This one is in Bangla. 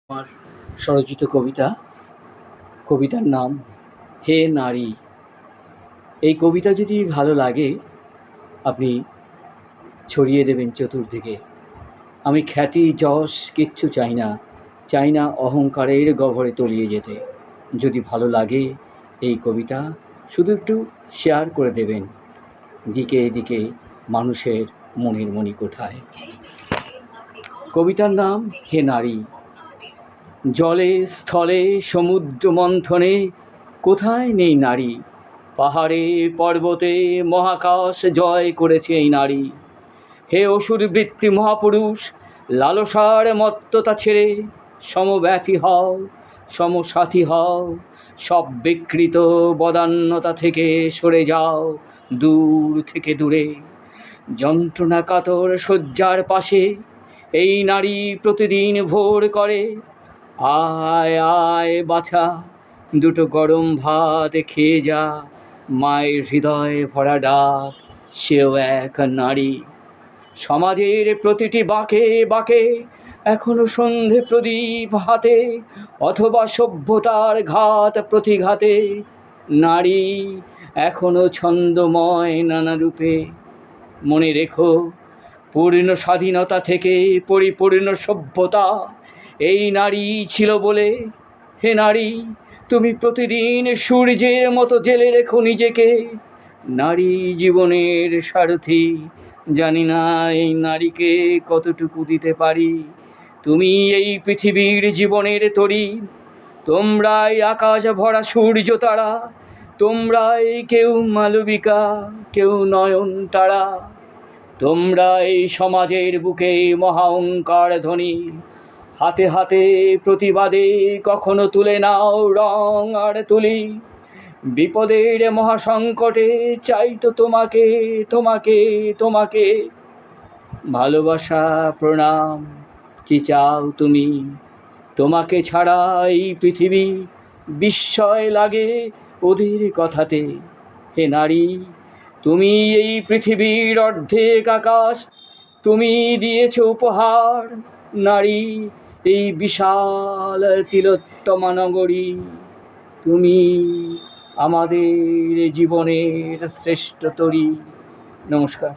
আমার স্বরচিত কবিতার নাম হে নারী। এই কবিতা যদি ভালো লাগে আপনি ছড়িয়ে দেবেন চতুর্দিকে। আমি খ্যাতি যশ কিচ্ছু চাই না অহংকারের গহ্বরে তলিয়ে যেতে। যদি ভালো লাগে এই কবিতা শুধু একটু শেয়ার করে দেবেন দিকে দিকে মানুষের মনের মণিকোঠায়। কবিতার নাম হে নারী। জলে স্থলে সমুদ্র মন্থনে কোথায় নেই নারী? পাহাড়ে পর্বতে মহাকাশ জয় করেছে এই নারী। হে অসুর বৃত্তি মহাপুরুষ, লালসার মত্ততা ছেড়ে সমব্যথী হও, সমসাথী হও। সব বিকৃত বদান্যতা থেকে সরে যাও, দূর থেকে দূরে। যন্ত্রণা কাতর শয্যার পাশে এই নারী প্রতিদিন ভোর করে। আয় আয় বাছা, দুটো গরম ভাত খেয়ে যা। মায়ের হৃদয়ে ভরা ডাক, সেও এক নারী। সমাজের প্রতিটি বাঁকে বাঁকে এখনো সন্ধে প্রদীপ হাতে, অথবা সভ্যতার ঘাত প্রতিঘাতে নারী এখনো ছন্দময় নানা রূপে। মনে রেখো, পূর্ণ স্বাধীনতা থেকে পরিপূর্ণ সভ্যতা এই নারী ছিল বলে। হে নারী, তুমি প্রতিদিন সূর্যের মতো জেলে রেখো নিজেকে। নারী জীবনের সারথি, জানি না এই নারীকে কতটুকু দিতে পারি। তুমি এই পৃথিবীর জীবনের তরী, তোমরাই আকাশ ভরা সূর্য তারা, তোমরাই কেউ মালবিকা, কেউ নয়নতারা। তোমরা এই সমাজের বুকে মহা ওঙ্কার ধ্বনি। হাতে হাতে প্রতিবাদে কখনো তুলে নাও রং আর তুলি। বিপদের মহাসংকটে চাই তো তোমাকে, তোমাকে, তোমাকে। ভালোবাসা প্রণাম, কি চাও তুমি? তোমাকে ছাড়া এই পৃথিবী বিস্ময় লাগে ওদের কথাতে। হে নারী, তুমি এই পৃথিবীর অর্ধেক আকাশ, তুমি দিয়েছ উপহার। নারী, এই বিশাল তিলোত্তমা নগরী, তুমি আমাদের জীবনের শ্রেষ্ঠ তরী। নমস্কার।